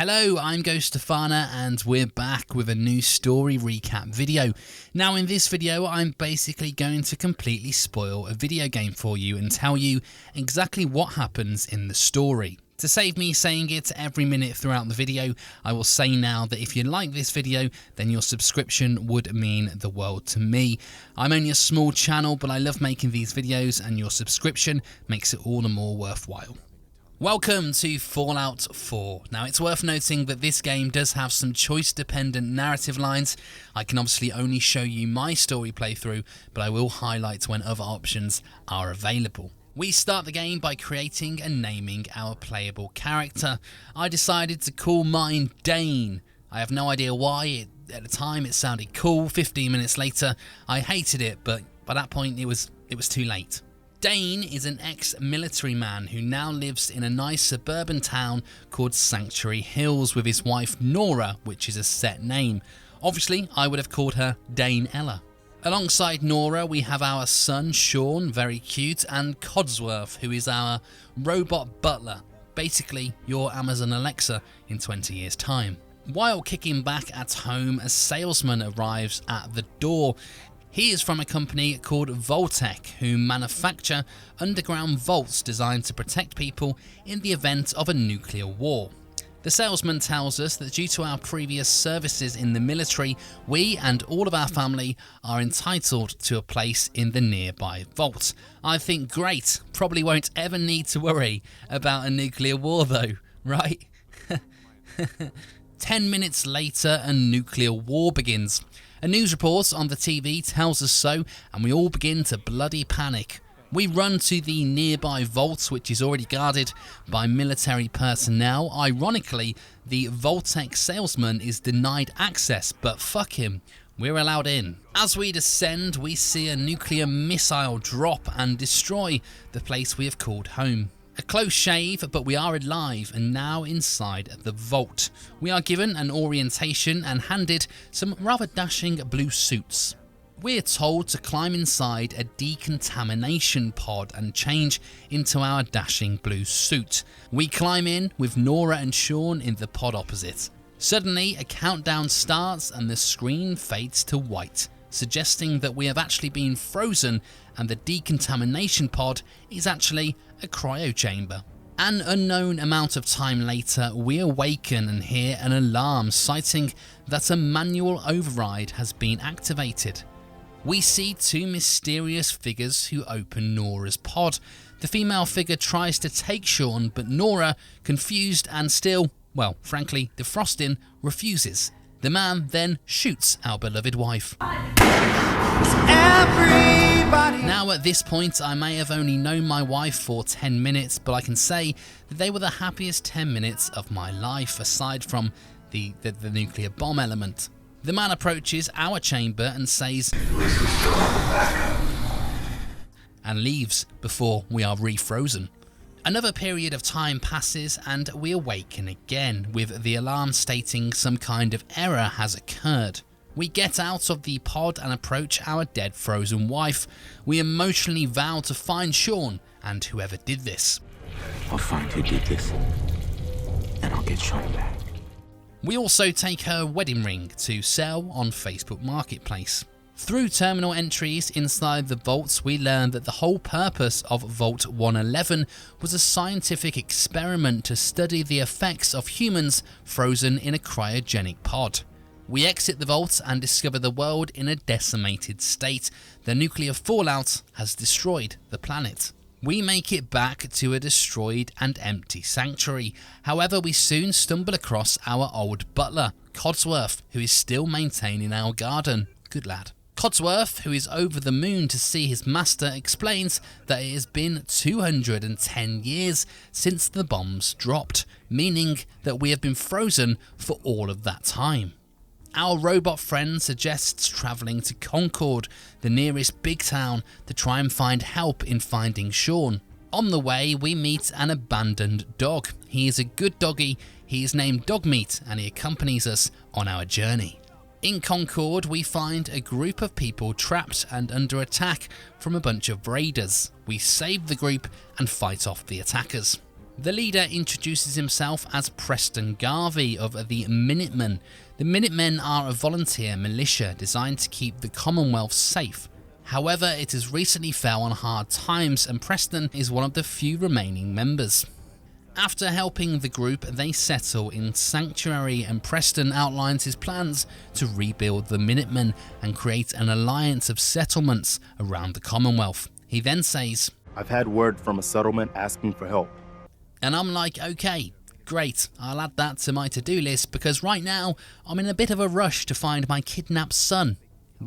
Hello, I'm Ghost Stefana and we're back with a new story recap video. Now in this video I'm basically going to completely spoil a video game for you and tell you exactly what happens in the story. To save me saying it every minute throughout the video, I will say now that if you like this video, then your subscription would mean the world to me. I'm only a small channel, but I love making these videos and your subscription makes it all the more worthwhile. Welcome to Fallout 4. Now it's worth noting that this game does have some choice dependent narrative lines. I can obviously only show you my story playthrough, but I will highlight when other options are available. We start the game by creating and naming our playable character. I decided to call mine Dane. I have no idea why, at the time it sounded cool. 15 minutes later I hated it, but by that point it was too late. Dane is an ex-military man who now lives in a nice suburban town called Sanctuary Hills with his wife Nora, which is a set name. Obviously, I would have called her Dane Ella. Alongside Nora, we have our son Shaun, very cute, and Codsworth, who is our robot butler. Basically, your Amazon Alexa in 20 years' time. While kicking back at home, a salesman arrives at the door. He is from a company called Vault-Tec, who manufacture underground vaults designed to protect people in the event of a nuclear war. The salesman tells us that due to our previous services in the military, we and all of our family are entitled to a place in the nearby vault. I think great, probably won't ever need to worry about a nuclear war though, right? 10 minutes later, a nuclear war begins. A news report on the TV tells us so, and we all begin to bloody panic. We run to the nearby vault, which is already guarded by military personnel. Ironically, the Vault-Tec salesman is denied access, but fuck him, we're allowed in. As we descend, we see a nuclear missile drop and destroy the place we have called home. A close shave, but we are alive and now inside the vault. We are given an orientation and handed some rather dashing blue suits. We're told to climb inside a decontamination pod and change into our dashing blue suit. We climb in with Nora and Shaun in the pod opposite. Suddenly, a countdown starts and the screen fades to white, suggesting that we have actually been frozen and the decontamination pod is actually a cryo chamber. An unknown amount of time later, we awaken and hear an alarm citing that a manual override has been activated. We see two mysterious figures who open Nora's pod. The female figure tries to take Shaun, but Nora, confused and still, well, frankly, defrosting, refuses. The man then shoots our beloved wife. Now at this point I may have only known my wife for 10 minutes, but I can say that they were the happiest 10 minutes of my life, aside from the nuclear bomb element. The man approaches our chamber and says, and leaves before we are refrozen. Another period of time passes and we awaken again, with the alarm stating some kind of error has occurred. We get out of the pod and approach our dead frozen wife. We emotionally vow to find Shaun and whoever did this. I'll find who did this, and I'll get Shaun back. We also take her wedding ring to sell on Facebook Marketplace. Through terminal entries inside the vaults, we learn that the whole purpose of Vault 111 was a scientific experiment to study the effects of humans frozen in a cryogenic pod. We exit the vault and discover the world in a decimated state. The nuclear fallout has destroyed the planet. We make it back to a destroyed and empty sanctuary. However, we soon stumble across our old butler, Codsworth, who is still maintaining our garden. Good lad. Codsworth, who is over the moon to see his master, explains that it has been 210 years since the bombs dropped, meaning that we have been frozen for all of that time. Our robot friend suggests travelling to Concord, the nearest big town, to try and find help in finding Shaun. On the way, we meet an abandoned dog. He is a good doggy, he is named Dogmeat, and he accompanies us on our journey. In Concord, we find a group of people trapped and under attack from a bunch of raiders. We save the group and fight off the attackers. The leader introduces himself as Preston Garvey of the Minutemen. The Minutemen are a volunteer militia designed to keep the Commonwealth safe. However, it has recently fell on hard times and Preston is one of the few remaining members. After helping the group, they settle in Sanctuary and Preston outlines his plans to rebuild the Minutemen and create an alliance of settlements around the Commonwealth. He then says, "I've had word from a settlement asking for help." And I'm like, okay, great, I'll add that to my to-do list because right now I'm in a bit of a rush to find my kidnapped son.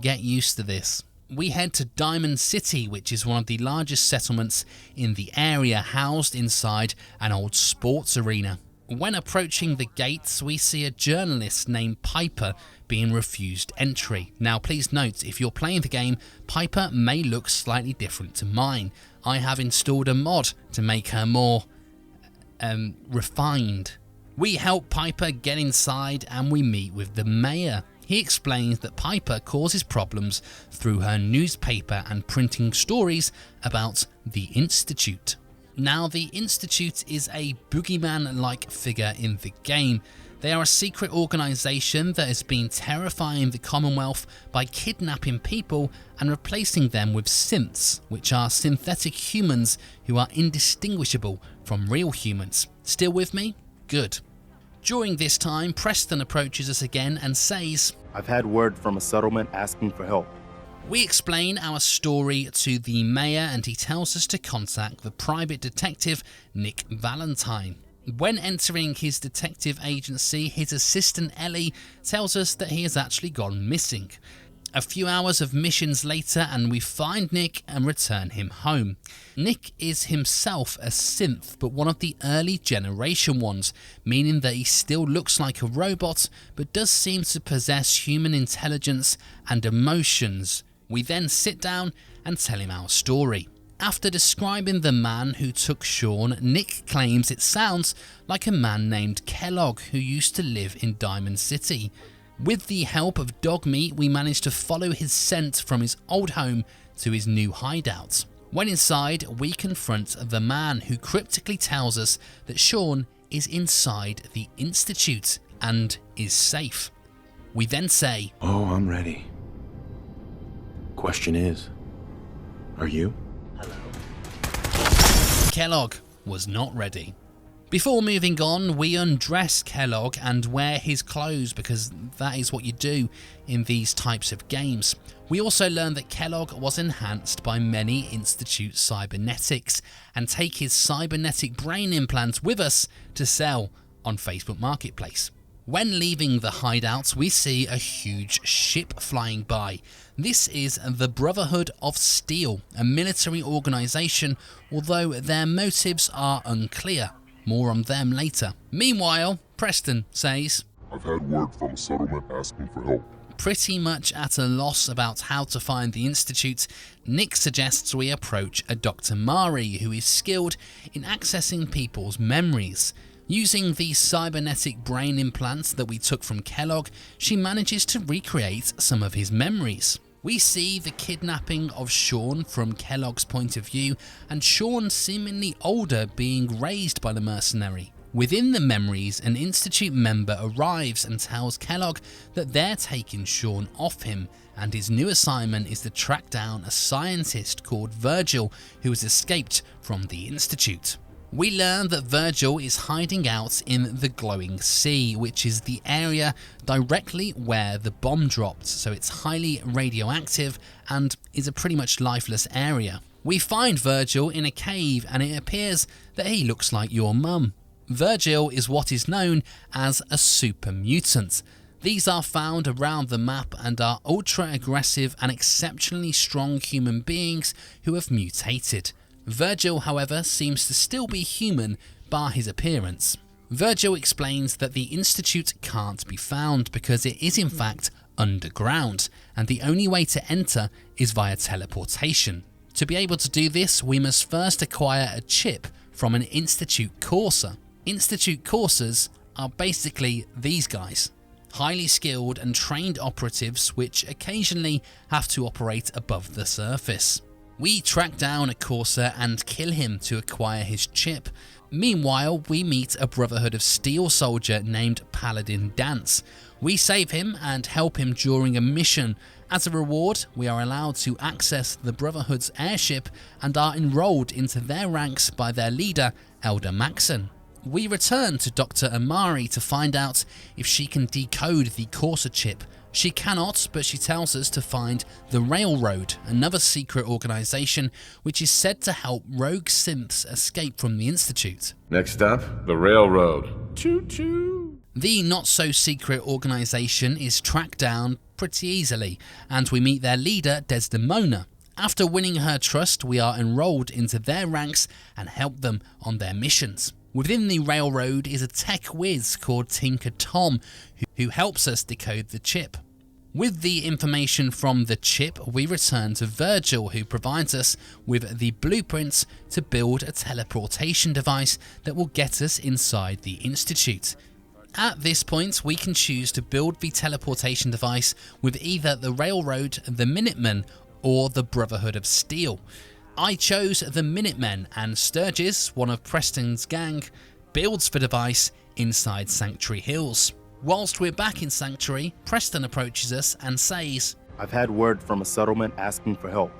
Get used to this. We head to Diamond City, which is one of the largest settlements in the area, housed inside an old sports arena. When approaching the gates, we see a journalist named Piper being refused entry. Now please note, if you're playing the game, Piper may look slightly different to mine. I have installed a mod to make her more refined. We help Piper get inside and we meet with the mayor. He explains that Piper causes problems through her newspaper and printing stories about the Institute. Now, the Institute is a boogeyman-like figure in the game. They are a secret organisation that has been terrifying the Commonwealth by kidnapping people and replacing them with synths, which are synthetic humans who are indistinguishable from real humans. Still with me? Good. During this time, Preston approaches us again and says, "I've had word from a settlement asking for help." We explain our story to the mayor and he tells us to contact the private detective Nick Valentine. When entering his detective agency, his assistant Ellie tells us that he has actually gone missing. A few hours of missions later and we find Nick and return him home. Nick is himself a synth, but one of the early generation ones, meaning that he still looks like a robot but does seem to possess human intelligence and emotions. We then sit down and tell him our story. After describing the man who took Shaun, Nick claims it sounds like a man named Kellogg who used to live in Diamond City. With the help of Dogmeat, we managed to follow his scent from his old home to his new hideout. When inside, we confront the man who cryptically tells us that Shaun is inside the Institute and is safe. We then say, "Oh, I'm ready. Question is, are you?" Kellogg was not ready. Before moving on, we undress Kellogg and wear his clothes because that is what you do in these types of games. We also learn that Kellogg was enhanced by many Institute cybernetics and take his cybernetic brain implants with us to sell on Facebook Marketplace. When leaving the hideout, we see a huge ship flying by. This is the Brotherhood of Steel, a military organisation, although their motives are unclear. More on them later. Meanwhile, Preston says, "I've had word from a settlement asking for help." Pretty much at a loss about how to find the Institute, Nick suggests we approach a Dr. Mari who is skilled in accessing people's memories. Using the cybernetic brain implants that we took from Kellogg, she manages to recreate some of his memories. We see the kidnapping of Shaun from Kellogg's point of view, and Shaun, seemingly older, being raised by the mercenary. Within the memories, an Institute member arrives and tells Kellogg that they're taking Shaun off him, and his new assignment is to track down a scientist called Virgil who has escaped from the Institute. We learn that Virgil is hiding out in the glowing sea, which is the area directly where the bomb dropped, so it's highly radioactive and is a pretty much lifeless area. We find Virgil in a cave and it appears that he looks like your mum. Virgil is what is known as a super mutant. These are found around the map and are ultra aggressive and exceptionally strong human beings who have mutated. Virgil, however, seems to still be human, bar his appearance. Virgil explains that the Institute can't be found because it is in fact underground, and the only way to enter is via teleportation. To be able to do this, we must first acquire a chip from an Institute Courser. Institute Coursers are basically these guys. Highly skilled and trained operatives which occasionally have to operate above the surface. We track down a Courser and kill him to acquire his chip. Meanwhile, we meet a Brotherhood of Steel soldier named Paladin Dance. We save him and help him during a mission. As a reward, we are allowed to access the Brotherhood's airship and are enrolled into their ranks by their leader, Elder Maxon. We return to Dr. Amari to find out if she can decode the Corsa chip. She cannot, but she tells us to find the Railroad, another secret organisation which is said to help rogue synths escape from the Institute. Next up, the Railroad. Choo-choo! The not-so-secret organisation is tracked down pretty easily, and we meet their leader, Desdemona. After winning her trust, we are enrolled into their ranks and help them on their missions. Within the Railroad is a tech whiz called Tinker Tom, who helps us decode the chip. With the information from the chip, we return to Virgil, who provides us with the blueprints to build a teleportation device that will get us inside the Institute. At this point, we can choose to build the teleportation device with either the Railroad, the Minutemen, or the Brotherhood of Steel. I chose the Minutemen, and Sturgis, one of Preston's gang, builds the device inside Sanctuary Hills. Whilst we're back in Sanctuary, Preston approaches us and says, I've had word from a settlement asking for help.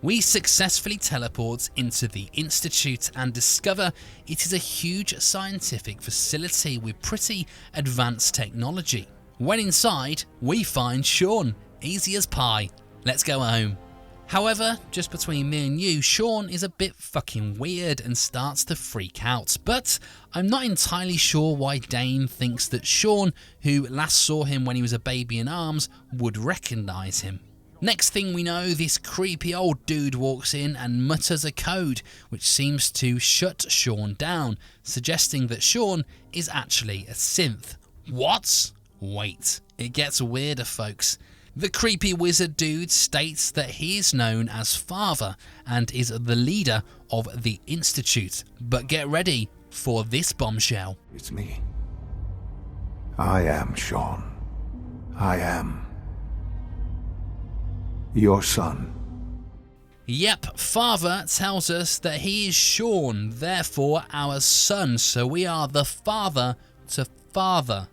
We successfully teleport into the Institute and discover it is a huge scientific facility with pretty advanced technology. When inside, we find Shaun, easy as pie. Let's go home. However, just between me and you, Shaun is a bit fucking weird and starts to freak out, but I'm not entirely sure why Dane thinks that Shaun, who last saw him when he was a baby in arms, would recognise him. Next thing we know, this creepy old dude walks in and mutters a code, which seems to shut Shaun down, suggesting that Shaun is actually a synth. What? Wait, it gets weirder, folks. The creepy wizard dude states that he is known as Father and is the leader of the Institute. But get ready for this bombshell. It's me. I am Shaun. I am your son. Yep, Father tells us that he is Shaun, therefore our son, so we are the father to father.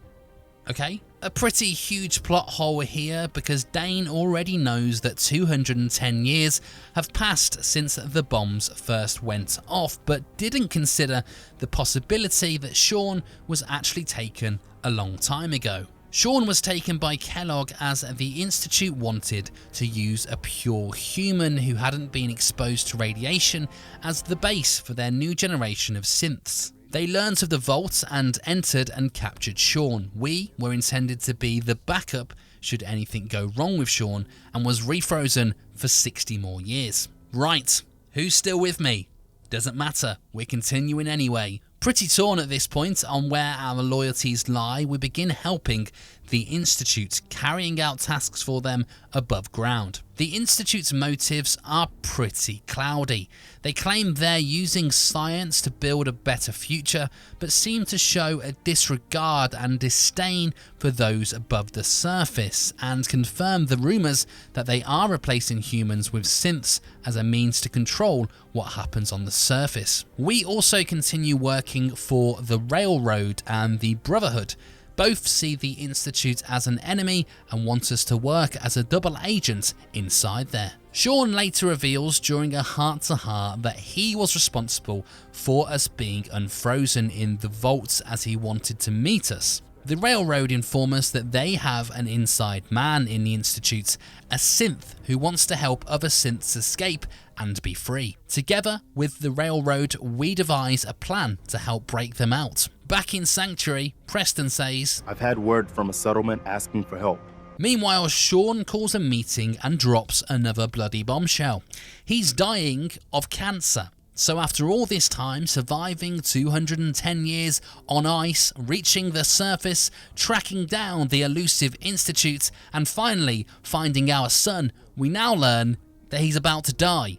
Okay? A pretty huge plot hole here because Dane already knows that 210 years have passed since the bombs first went off, but didn't consider the possibility that Shaun was actually taken a long time ago. Shaun was taken by Kellogg as the Institute wanted to use a pure human who hadn't been exposed to radiation as the base for their new generation of synths. They learnt of the vault and entered and captured Shaun. We were intended to be the backup should anything go wrong with Shaun and was refrozen for 60 more years. Right, who's still with me? Doesn't matter, we're continuing anyway. Pretty torn at this point on where our loyalties lie, we begin helping the Institute, carrying out tasks for them above ground. The Institute's motives are pretty cloudy. They claim they're using science to build a better future, but seem to show a disregard and disdain for those above the surface, and confirm the rumours that they are replacing humans with synths as a means to control what happens on the surface. We also continue working for the Railroad and the Brotherhood. Both see the Institute as an enemy and want us to work as a double agent inside there. Shaun later reveals during a heart-to-heart that he was responsible for us being unfrozen in the vaults as he wanted to meet us. The Railroad inform us that they have an inside man in the Institute, a synth who wants to help other synths escape and be free. Together with the Railroad, we devise a plan to help break them out. Back in Sanctuary, Preston says, I've had word from a settlement asking for help. Meanwhile, Shaun calls a meeting and drops another bloody bombshell. He's dying of cancer. So after all this time, surviving 210 years on ice, reaching the surface, tracking down the elusive Institute, and finally finding our son, we now learn that he's about to die.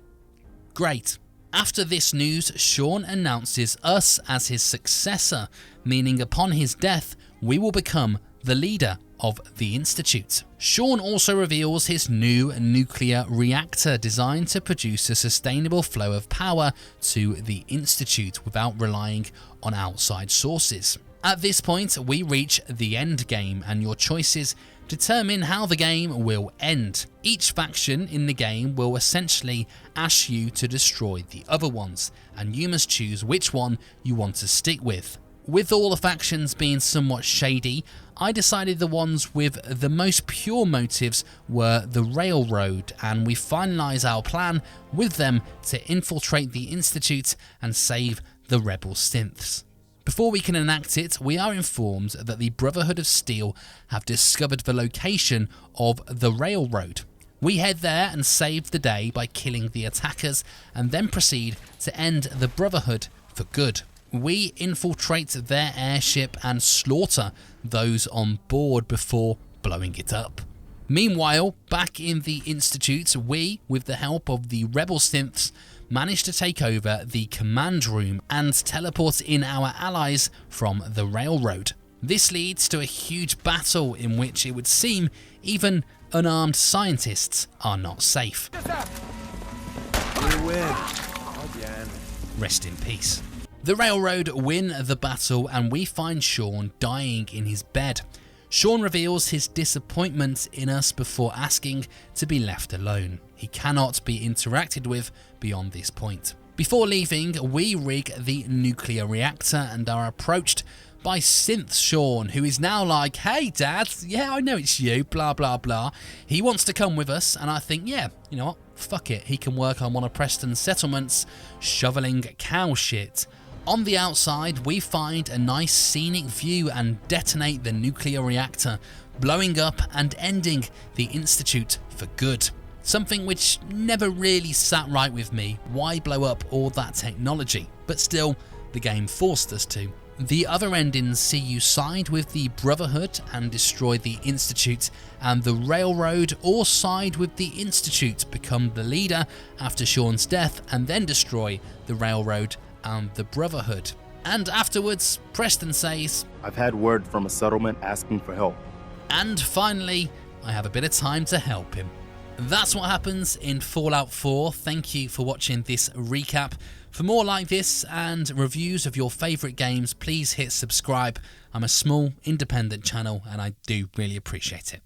Great. After this news, Shaun announces us as his successor, meaning upon his death, we will become the leader of the Institute. Shaun also reveals his new nuclear reactor designed to produce a sustainable flow of power to the Institute without relying on outside sources. At this point, we reach the endgame, and your choices determine how the game will end. Each faction in the game will essentially ask you to destroy the other ones, and you must choose which one you want to stick with. With all the factions being somewhat shady, I decided the ones with the most pure motives were the Railroad, and we finalise our plan with them to infiltrate the Institute and save the rebel synths. Before we can enact it, we are informed that the Brotherhood of Steel have discovered the location of the Railroad. We head there and save the day by killing the attackers, and then proceed to end the Brotherhood for good. We infiltrate their airship and slaughter those on board before blowing it up. Meanwhile, back in the Institute, we, with the help of the rebel synths, manage to take over the command room and teleport in our allies from the Railroad. This leads to a huge battle in which it would seem even unarmed scientists are not safe. Rest in peace. The Railroad win the battle, and we find Shaun dying in his bed. Shaun reveals his disappointment in us before asking to be left alone. He cannot be interacted with beyond this point. Before leaving, we rig the nuclear reactor and are approached by Synth Shaun, who is now like, "Hey Dad, yeah, I know it's you, blah blah blah." He wants to come with us, and I think, yeah, you know what, fuck it, he can work on one of Preston's settlements, shoveling cow shit. On the outside, we find a nice scenic view and detonate the nuclear reactor, blowing up and ending the Institute for good. Something which never really sat right with me. Why blow up all that technology? But still, the game forced us to. The other endings see you side with the Brotherhood and destroy the Institute, and the Railroad, or side with the Institute, become the leader after Shaun's death, and then destroy the Railroad and the Brotherhood. And afterwards, Preston says, "I've had word from a settlement asking for help." And finally, I have a bit of time to help him. That's what happens in Fallout 4. Thank you for watching this recap. For more like this and reviews of your favourite games, please hit subscribe. I'm a small independent channel and I do really appreciate it.